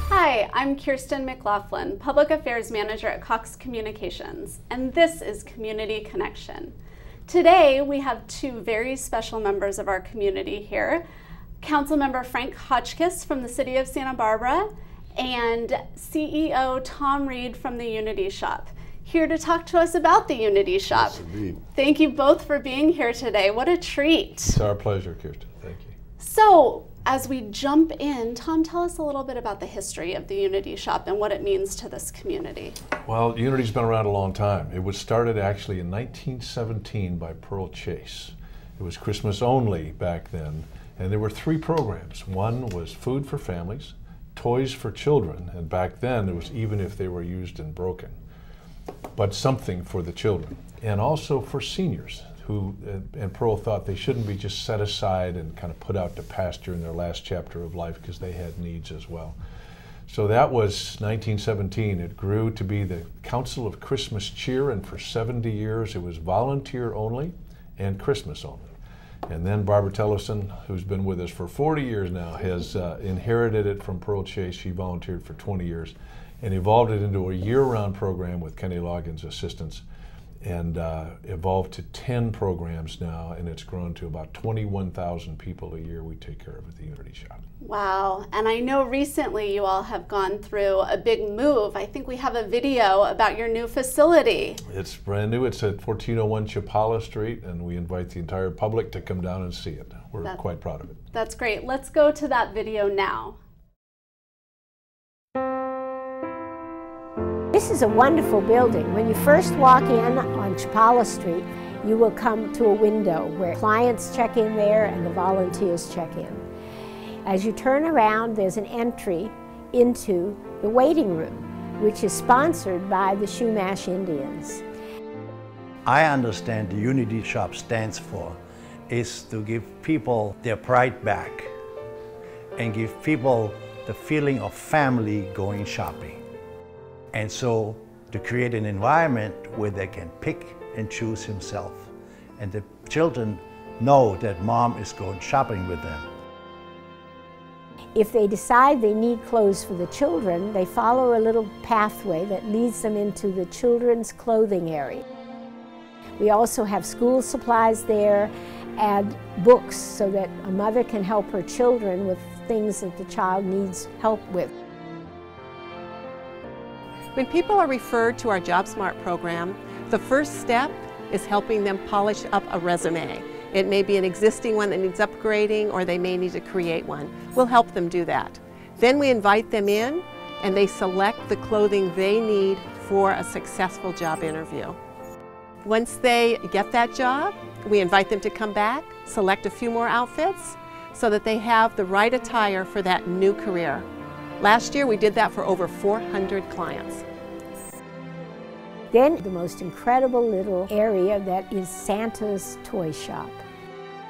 Hi, I'm Kirsten McLaughlin, Public Affairs Manager at Cox Communications, and this is Community Connection. Today, we have two very special members of our community here. Councilmember Frank Hotchkiss from the City of Santa Barbara and CEO Tom Reed from the Unity Shop, here to talk to us about the Unity Shop. Yes, indeed. Thank you both for being here today. What a treat. It's our pleasure, Kirsten. Thank you. So, as we jump in, Tom, tell us a little bit about the history of the Unity Shop and what it means to this community. Well, Unity's been around a long time. It was started actually in 1917 by Pearl Chase. It was Christmas only back then, and there were three programs. One was food for families, toys for children, and back then it was even if they were used and broken, but something for the children, and also for seniors who, and Pearl thought they shouldn't be just set aside and kind of put out to pasture in their last chapter of life because they had needs as well. So that was 1917. It grew to be the Council of Christmas Cheer, and for 70 years it was volunteer only and Christmas only. And then Barbara Tellison, who's been with us for 40 years now, has inherited it from Pearl Chase. She volunteered for 20 years and evolved it into a year-round program with Kenny Loggins' assistance, and evolved to 10 programs now, and it's grown to about 21,000 people a year we take care of at the Unity Shop. Wow, and I know recently you all have gone through a big move. I think we have a video about your new facility. It's brand new. It's at 1401 Chapala Street, and we invite the entire public to come down and see it. We're quite proud of it. That's great. Let's go to that video now. This is a wonderful building. When you first walk in on Chapala Street, you will come to a window where clients check in there and the volunteers check in. As you turn around, there's an entry into the waiting room, which is sponsored by the Chumash Indians. I understand the Unity Shop stands for is to give people their pride back and give people the feeling of family going shopping. And so to create an environment where they can pick and choose himself. And the children know that mom is going shopping with them. If they decide they need clothes for the children, they follow a little pathway that leads them into the children's clothing area. We also have school supplies there and books so that a mother can help her children with things that the child needs help with. When people are referred to our Job Smart program, the first step is helping them polish up a resume. It may be an existing one that needs upgrading, or they may need to create one. We'll help them do that. Then we invite them in and they select the clothing they need for a successful job interview. Once they get that job, we invite them to come back, select a few more outfits so that they have the right attire for that new career. Last year we did that for over 400 clients. Then the most incredible little area that is Santa's toy shop.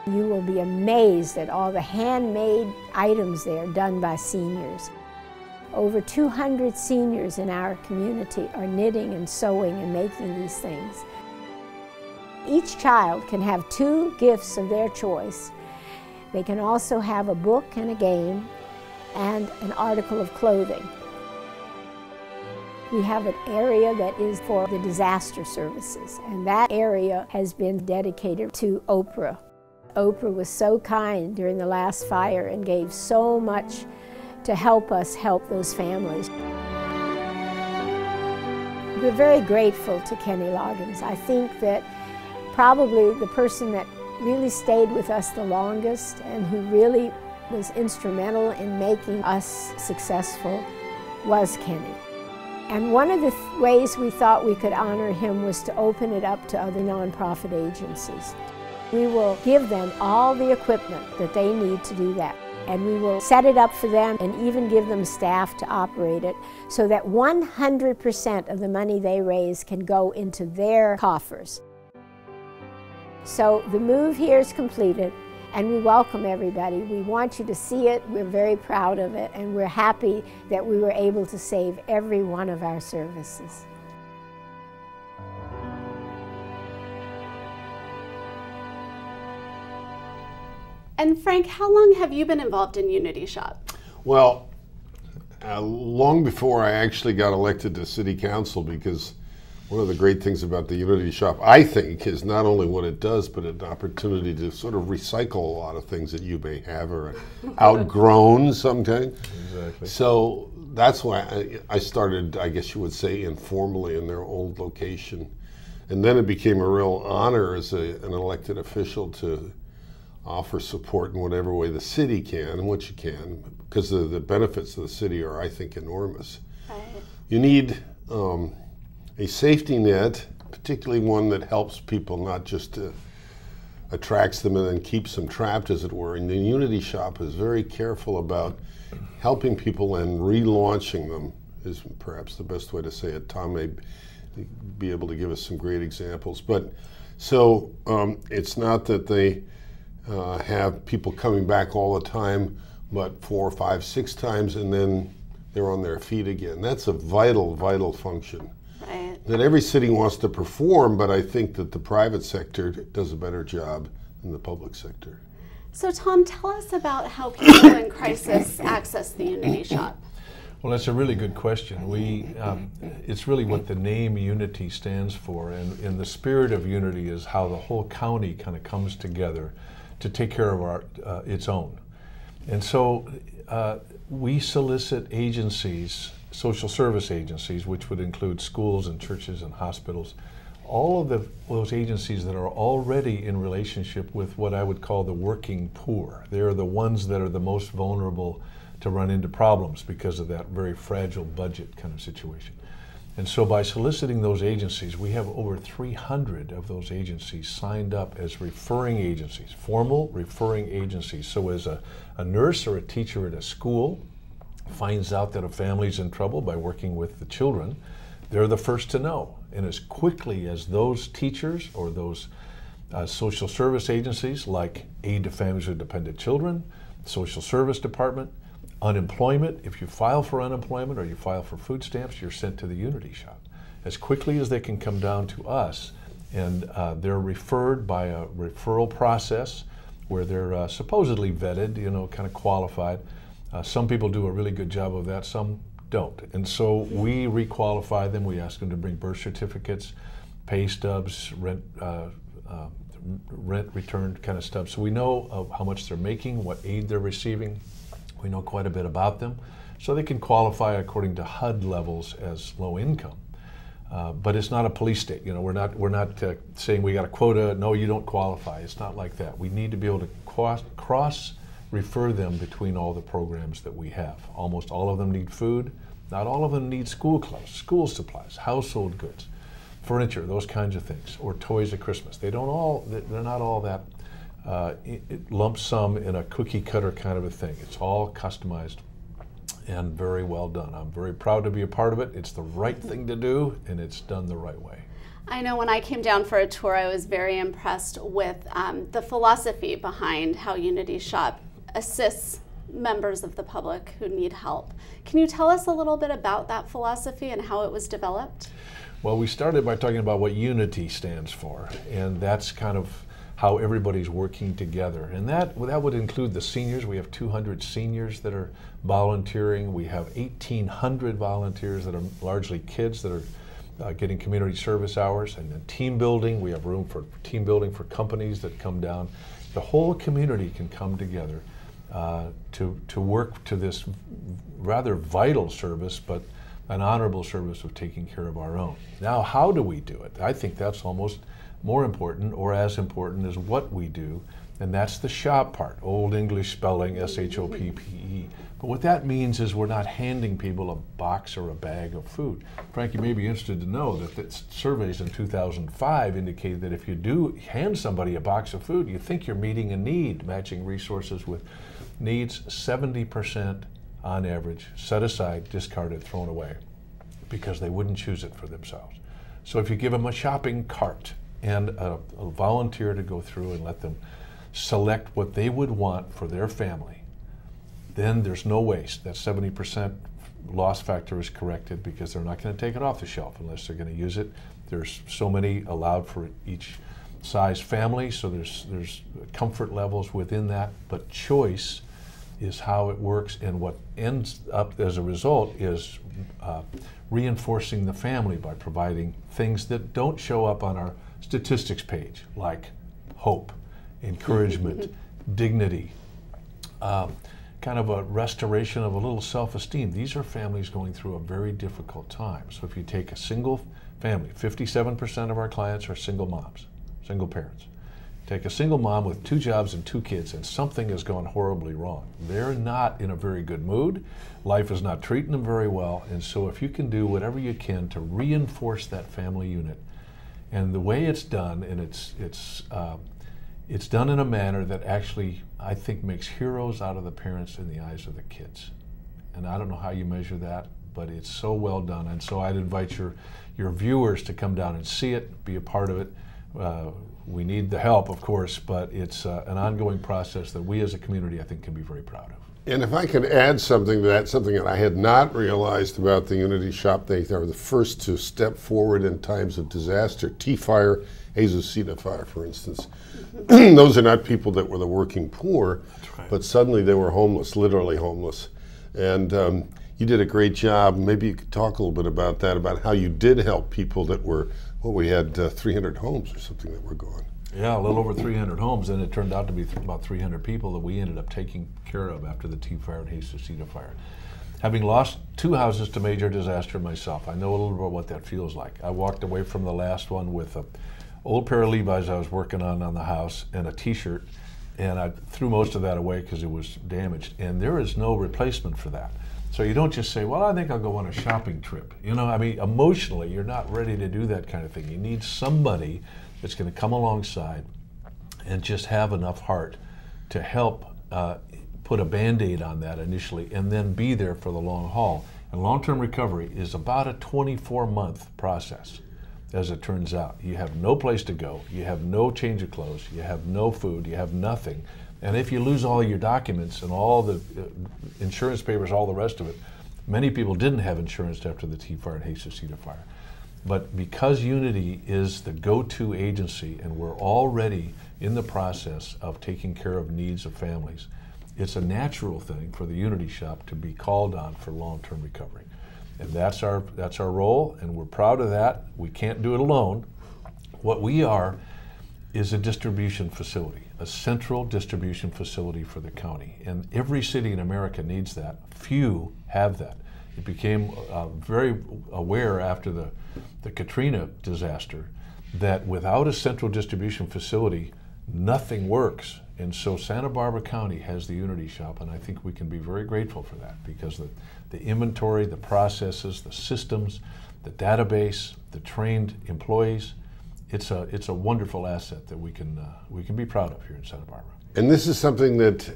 You will be amazed at all the handmade items there done by seniors. Over 200 seniors in our community are knitting and sewing and making these things. Each child can have 2 gifts of their choice. They can also have a book and a game and an article of clothing. We have an area that is for the disaster services, and that area has been dedicated to Oprah. Oprah was so kind during the last fire and gave so much to help us help those families. We're very grateful to Kenny Loggins. I think that probably the person that really stayed with us the longest and who really was instrumental in making us successful was Kenny. And one of the ways we thought we could honor him was to open it up to other nonprofit agencies. We will give them all the equipment that they need to do that. And we will set it up for them and even give them staff to operate it so that 100% of the money they raise can go into their coffers. So the move here is completed, and we welcome everybody. We want you to see it. We're very proud of it, and we're happy that we were able to save every one of our services. And Frank, how long have you been involved in Unity Shop? Well, long before I actually got elected to city council, because one of the great things about the Unity Shop, I think, is not only what it does, but an opportunity to sort of recycle a lot of things that you may have or outgrown sometimes. Exactly. So that's why I started, I guess you would say, informally in their old location. And then it became a real honor as an elected official to offer support in whatever way the city can and what you can, because the benefits of the city are, I think, enormous. Right. You need a safety net, particularly one that helps people, not just attracts them and then keeps them trapped, as it were. And the Unity Shop is very careful about helping people and relaunching them, is perhaps the best way to say it. Tom may be able to give us some great examples. But so it's not that they have people coming back all the time, but 4, 5, 6 times, and then they're on their feet again. That's a vital, vital function. Right. That every city wants to perform, but I think that the private sector does a better job than the public sector. So Tom, tell us about how people in crisis access the Unity Shop. Well, that's a really good question. It's really what the name Unity stands for, and in the spirit of Unity is how the whole county kind of comes together to take care of its own. And so we solicit agencies, social service agencies, which would include schools and churches and hospitals, all of those agencies that are already in relationship with what I would call the working poor. They're the ones that are the most vulnerable to run into problems because of that very fragile budget kind of situation. And so by soliciting those agencies, we have over 300 of those agencies signed up as referring agencies, formal referring agencies. So as a nurse or a teacher at a school finds out that a family's in trouble by working with the children, they're the first to know. And as quickly as those teachers or those social service agencies like Aid to Families with Dependent Children, Social Service Department, unemployment, if you file for unemployment or you file for food stamps, you're sent to the Unity Shop. As quickly as they can come down to us, and they're referred by a referral process where they're supposedly vetted, kind of qualified. Some people do a really good job of that, some don't. And so we requalify them. We ask them to bring birth certificates, pay stubs, rent return kind of stuff. So we know how much they're making, what aid they're receiving. We know quite a bit about them. So they can qualify according to HUD levels as low income. But it's not a police state. We're not saying we got a quota, no, you don't qualify. It's not like that. We need to be able to cross-refer them between all the programs that we have. Almost all of them need food. Not all of them need school clothes, school supplies, household goods, furniture, those kinds of things, or toys at Christmas. They're not all that lump sum in a cookie cutter kind of a thing. It's all customized and very well done. I'm very proud to be a part of it. It's the right thing to do, and it's done the right way. I know when I came down for a tour, I was very impressed with the philosophy behind how Unity Shop assists members of the public who need help. Can you tell us a little bit about that philosophy and how it was developed? Well, we started by talking about what Unity stands for, and that's kind of how everybody's working together. And that would include the seniors. We have 200 seniors that are volunteering. We have 1,800 volunteers that are largely kids that are getting community service hours. And then team building, we have room for team building for companies that come down. The whole community can come together to work to this rather vital service, but an honorable service of taking care of our own. Now, how do we do it? I think that's almost more important, or as important as what we do, and that's the shop part, Old English spelling, S-H-O-P-P-E. But what that means is we're not handing people a box or a bag of food. Frank, you may be interested to know that surveys in 2005 indicated that if you do hand somebody a box of food, you think you're meeting a need, matching resources with needs. 70% on average set aside, discarded, thrown away, because they wouldn't choose it for themselves. So if you give them a shopping cart and a volunteer to go through and let them select what they would want for their family, then there's no waste. That 70% loss factor is corrected because they're not going to take it off the shelf unless they're going to use it. There's so many allowed for each size family, so there's comfort levels within that, but choice is how it works, and what ends up as a result is reinforcing the family by providing things that don't show up on our statistics page, like hope, encouragement, dignity, kind of a restoration of a little self-esteem. These are families going through a very difficult time. So if you take a single family, 57% of our clients are single moms, single parents. Take a single mom with 2 jobs and 2 kids, and something has gone horribly wrong. They're not in a very good mood. Life is not treating them very well. And so if you can do whatever you can to reinforce that family unit, and the way it's done, and it's done in a manner that actually, I think, makes heroes out of the parents in the eyes of the kids. And I don't know how you measure that, but it's so well done. And so I'd invite your viewers to come down and see it, be a part of it. We need the help, of course, but it's an ongoing process that we as a community, I think, can be very proud of. And if I could add something to that, something that I had not realized about the Unity Shop, they are the first to step forward in times of disaster. T-Fire, Azucena Fire, for instance. Those are not people that were the working poor, right, but suddenly they were homeless, literally homeless. And you did a great job. Maybe you could talk a little bit about that, about how you did help people that were, well, we had 300 homes or something that were gone. Yeah, a little over 300 homes, and it turned out to be about 300 people that we ended up taking care of after the T-Fire and Azucena Fire. Having lost 2 houses to major disaster myself, I know a little bit about what that feels like. I walked away from the last one with an old pair of Levi's I was working on the house and a t-shirt, and I threw most of that away because it was damaged, and there is no replacement for that. So you don't just say, well, I think I'll go on a shopping trip. You know, I mean, emotionally, you're not ready to do that kind of thing. You need somebody that's going to come alongside and just have enough heart to help put a Band-Aid on that initially, and then be there for the long haul. And long-term recovery is about a 24-month process, as it turns out. You have no place to go, you have no change of clothes, you have no food, you have nothing. And if you lose all your documents and all the insurance papers, all the rest of it, many people didn't have insurance after the T-Fire and Azucena Fire. But because Unity is the go-to agency, and we're already in the process of taking care of needs of families, it's a natural thing for the Unity Shop to be called on for long-term recovery. And that's our role, and we're proud of that. We can't do it alone. What we are is a distribution facility, a central distribution facility for the county. And every city in America needs that. Few have that. It became very aware after the Katrina disaster that without a central distribution facility, nothing works. And so Santa Barbara County has the Unity Shop, and I think we can be very grateful for that, because the inventory, the processes, the systems, the database, the trained employees, it's a wonderful asset that we can be proud of here in Santa Barbara. And this is something that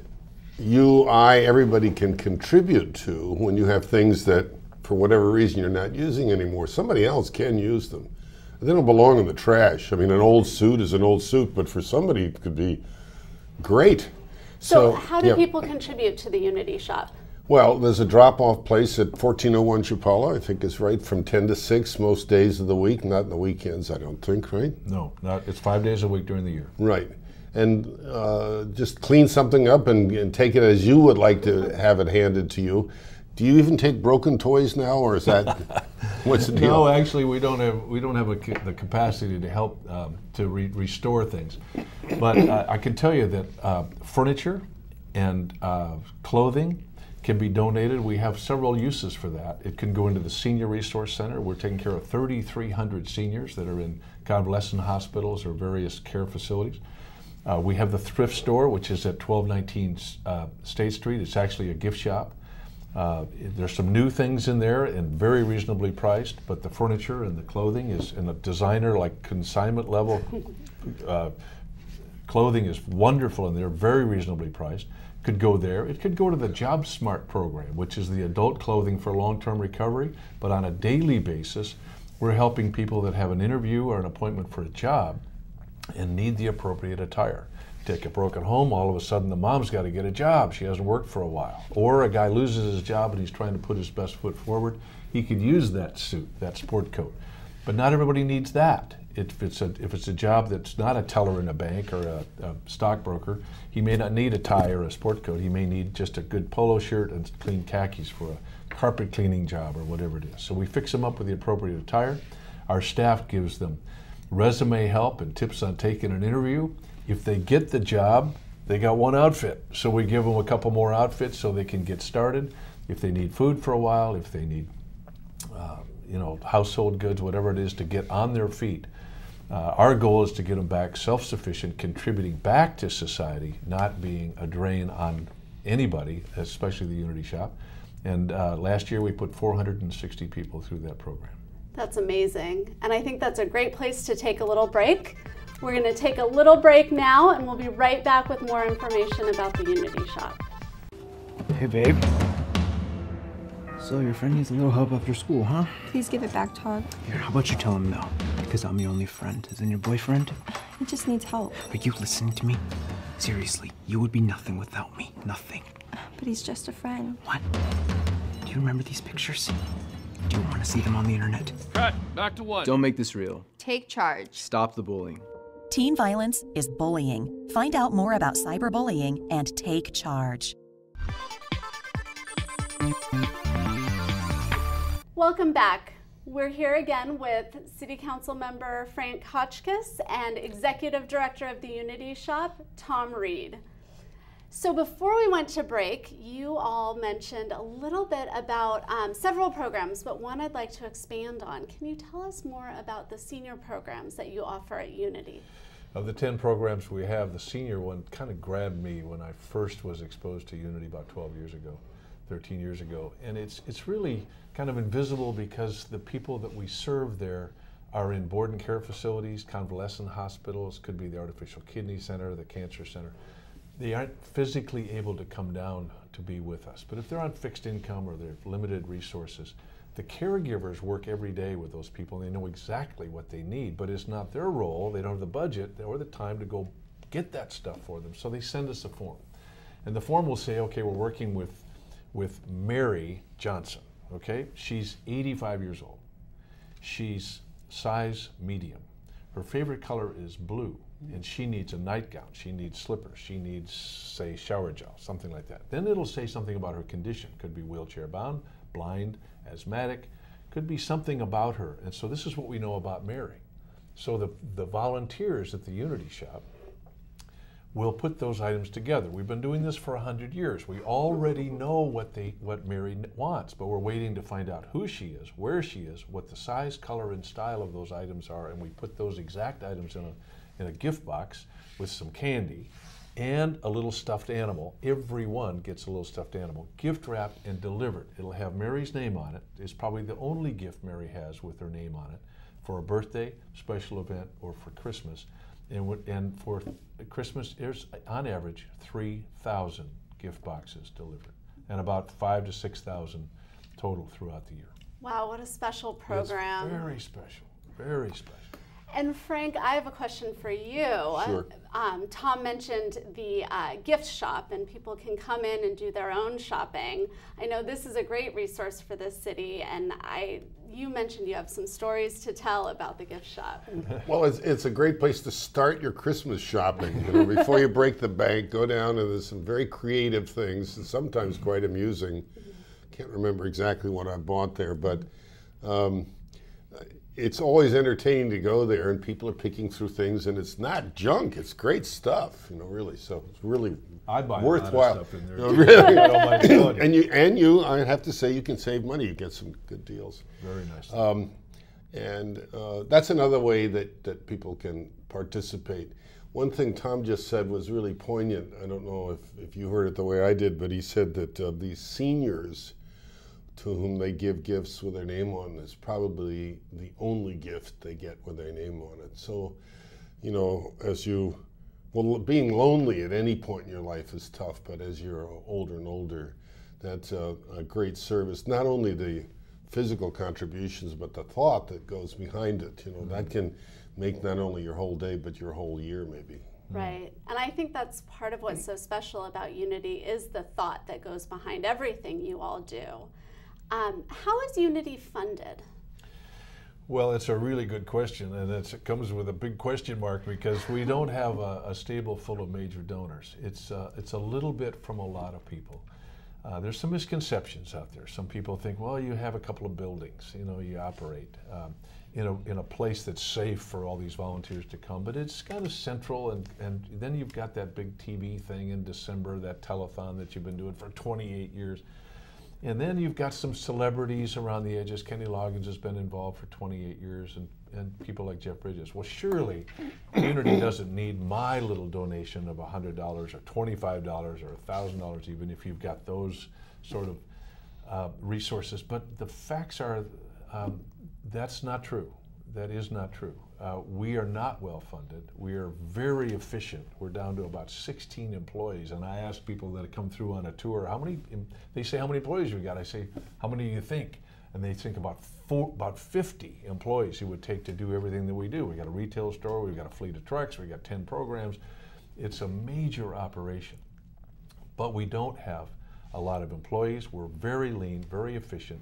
you, everybody can contribute to when you have things that, for whatever reason, you're not using anymore. Somebody else can use them. They don't belong in the trash. I mean, an old suit is an old suit, but for somebody it could be great. So how do people contribute to the Unity Shop? Well, there's a drop-off place at 1401 Chapala, I think is right, from 10 to 6 most days of the week, not in the weekends, I don't think, right? No, it's 5 days a week during the year. Right. And just clean something up and take it as you would like to have it handed to you. Do you even take broken toys now, or is that what's the deal? No, actually, we don't have the capacity to help to restore things. But I can tell you that furniture and clothing can be donated. We have several uses for that. It can go into the Senior Resource Center. We're taking care of 3,300 seniors that are in convalescent hospitals or various care facilities. We have the thrift store, which is at 1219 State Street. It's actually a gift shop. There's some new things in there and very reasonably priced, but the furniture and the clothing is in a designer, like consignment level clothing is wonderful in there, very reasonably priced. Could go there. It could go to the Job Smart program, which is the adult clothing for long-term recovery, but on a daily basis, we're helping people that have an interview or an appointment for a job and need the appropriate attire. Take a broken home, all of a sudden the mom's got to get a job. She hasn't worked for a while. Or a guy loses his job and he's trying to put his best foot forward. He could use that suit, that sport coat. But not everybody needs that. if it's a job that's not a teller in a bank or a stockbroker, he may not need a tie or a sport coat. He may need just a good polo shirt and clean khakis for a carpet cleaning job or whatever it is. So we fix them up with the appropriate attire. Our staff gives them resume help and tips on taking an interview. If they get the job, they got one outfit. So we give them a couple more outfits so they can get started. If they need food for a while, if they need household goods, whatever it is, to get on their feet. Our goal is to get them back self-sufficient, contributing back to society, not being a drain on anybody, especially the Unity Shop. And last year we put 460 people through that program. That's amazing. And I think that's a great place to take a little break. We're going to take a little break now, and we'll be right back with more information about the Unity Shop. Hey, babe. So your friend needs a little help after school, huh? Please give it back, Todd. Here, how about you tell him no? Because I'm your only friend. Isn't your boyfriend? He just needs help. Are you listening to me? Seriously, you would be nothing without me. Nothing. But he's just a friend. What? Do you remember these pictures? Do you want to see them on the internet? Cut. Back to one. Don't make this real. Take charge. Stop the bullying. Teen violence is bullying. Find out more about cyberbullying and take charge. Welcome back. We're here again with City Council member Frank Hotchkiss and Executive Director of the Unity Shop, Tom Reed. So before we went to break, you all mentioned a little bit about several programs, but one I'd like to expand on. Can you tell us more about the senior programs that you offer at Unity? Of the 10 programs we have, the senior one kind of grabbed me when I first was exposed to Unity about 12 years ago, 13 years ago. And it's really kind of invisible because the people that we serve there are in board and care facilities, convalescent hospitals, could be the Artificial Kidney Center, the Cancer Center. They aren't physically able to come down to be with us. But if they're on fixed income or they're limited resources, the caregivers work every day with those people and they know exactly what they need, but it's not their role, they don't have the budget or the time to go get that stuff for them. So they send us a form. And the form will say, okay, we're working with Mary Johnson, okay? She's 85 years old. She's size medium. Her favorite color is blue. And she needs a nightgown, she needs slippers, she needs, say, shower gel, something like that. Then it'll say something about her condition. Could be wheelchair bound, blind, asthmatic, could be something about her. And so this is what we know about Mary. So the volunteers at the Unity Shop will put those items together. We've been doing this for 100 years. We already know what Mary wants, but we're waiting to find out who she is, where she is, what the size, color, and style of those items are, and we put those exact items in a gift box with some candy and a little stuffed animal. Everyone gets a little stuffed animal, gift wrapped and delivered. It'll have Mary's name on it. It's probably the only gift Mary has with her name on it for a birthday, special event, or for Christmas. And for Christmas, there's on average 3,000 gift boxes delivered and about 5,000 to 6,000 total throughout the year. Wow, what a special program. It's very special, very special. And Frank, I have a question for you. Sure. Tom mentioned the gift shop, and people can come in and do their own shopping. I know this is a great resource for this city, and you mentioned you have some stories to tell about the gift shop. Well, it's a great place to start your Christmas shopping. You know, before you break the bank, go down, and there's some very creative things, and sometimes quite amusing. Can't remember exactly what I bought there, but it's always entertaining to go there, and people are picking through things, and it's not junk. It's great stuff, you know, really. So it's really worthwhile. A lot of stuff in there. You know, really. I don't mind telling you. and you, I have to say, you can save money. You get some good deals. Very nice. And that's another way that people can participate. One thing Tom just said was really poignant. I don't know if you heard it the way I did, but he said that these seniors to whom they give gifts with their name on is probably the only gift they get with their name on it. So, you know, being lonely at any point in your life is tough, but as you're older and older, that's a great service. Not only the physical contributions, but the thought that goes behind it. You know, that can make not only your whole day, but your whole year maybe. Right, and I think that's part of what's so special about Unity is the thought that goes behind everything you all do. How is Unity funded? Well, it's a really good question, and it comes with a big question mark because we don't have a stable full of major donors. It's a little bit from a lot of people. There's some misconceptions out there. Some people think, well, you have a couple of buildings, you know, you operate in a place that's safe for all these volunteers to come, but it's kind of central, and then you've got that big TV thing in December, that telethon that you've been doing for 28 years. And then you've got some celebrities around the edges. Kenny Loggins has been involved for 28 years, and people like Jeff Bridges. Well, surely community doesn't need my little donation of $100 or $25 or $1,000, even if you've got those sort of resources. But the facts are that's not true. That is not true. We are not well funded. We are very efficient. We're down to about 16 employees. And I ask people that come through on a tour, they say, how many employees we got? I say, how many do you think? And they think about 50 employees it would take to do everything that we do. We got a retail store, we've got a fleet of trucks, we got 10 programs. It's a major operation. But we don't have a lot of employees. We're very lean, very efficient.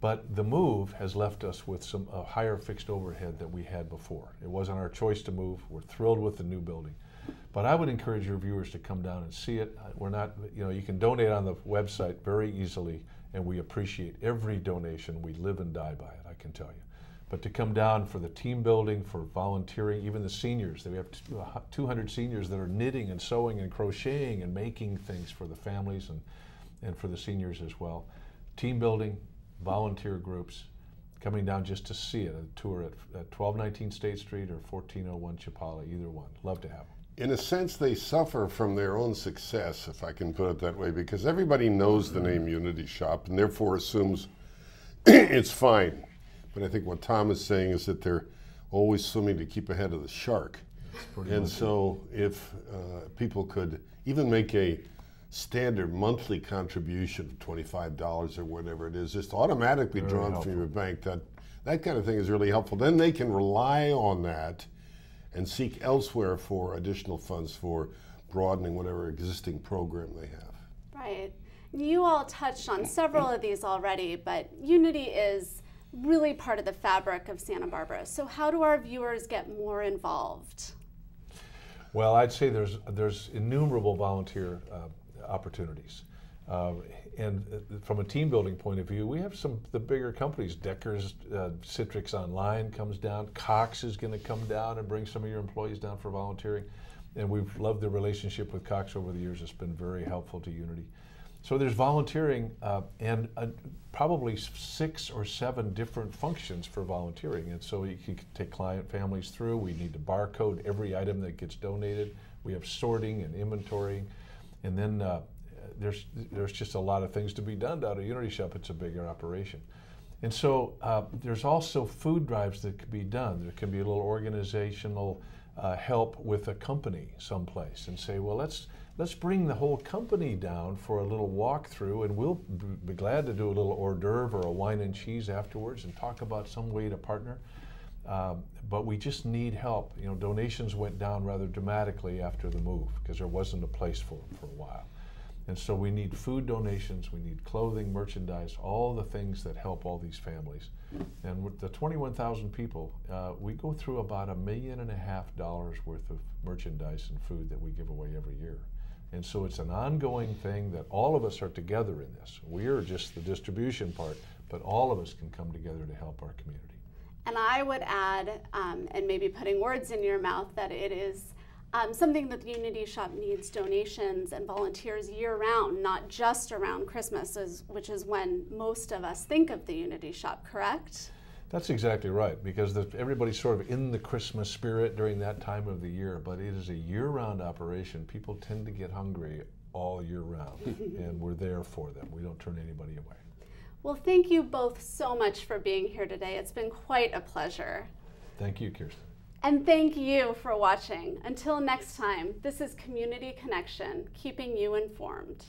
But the move has left us with a higher fixed overhead than we had before. It wasn't our choice to move. We're thrilled with the new building. But I would encourage your viewers to come down and see it. You can donate on the website very easily, and we appreciate every donation. We live and die by it, I can tell you. But to come down for the team building, for volunteering, even the seniors, we have 200 seniors that are knitting and sewing and crocheting and making things for the families and for the seniors as well. Team building, volunteer groups coming down just to see it, a tour at 1219 State Street or 1401 Chapala, either one. Love to have them. In a sense, they suffer from their own success, if I can put it that way, because everybody knows the name Unity Shop and therefore assumes it's fine. But I think what Tom is saying is that they're always swimming to keep ahead of the shark. And so if people could even make a standard monthly contribution of $25 or whatever it is, just automatically drawn from your bank, that kind of thing is really helpful. Then they can rely on that and seek elsewhere for additional funds for broadening whatever existing program they have. Right. You all touched on several of these already, but Unity is really part of the fabric of Santa Barbara. So how do our viewers get more involved? Well, I'd say there's innumerable volunteer opportunities. And from a team building point of view, we have the bigger companies. Decker's Citrix Online comes down. Cox is going to come down and bring some of your employees down for volunteering. And we've loved the relationship with Cox over the years. It's been very helpful to Unity. So there's volunteering and probably 6 or 7 different functions for volunteering. And so you can take client families through. We need to barcode every item that gets donated. We have sorting and inventorying. And then there's just a lot of things to be done down at Unity Shop. It's a bigger operation. And so there's also food drives that can be done. There can be a little organizational help with a company someplace and say, well, let's bring the whole company down for a little walkthrough, and we'll be glad to do a little hors d'oeuvre or a wine and cheese afterwards and talk about some way to partner. But we just need help. You know, donations went down rather dramatically after the move because there wasn't a place for them for a while. And so we need food donations, we need clothing, merchandise, all the things that help all these families. And with the 21,000 people, we go through about $1.5 million worth of merchandise and food that we give away every year. And so it's an ongoing thing that all of us are together in this. We are just the distribution part, but all of us can come together to help our community. And I would add, and maybe putting words in your mouth, that it is something that the Unity Shop needs donations and volunteers year-round, not just around Christmas, which is when most of us think of the Unity Shop, correct? That's exactly right, because everybody's sort of in the Christmas spirit during that time of the year, but it is a year-round operation. People tend to get hungry all year round, and we're there for them. We don't turn anybody away. Well, thank you both so much for being here today. It's been quite a pleasure. Thank you, Kirsten. And thank you for watching. Until next time, this is Community Connection, keeping you informed.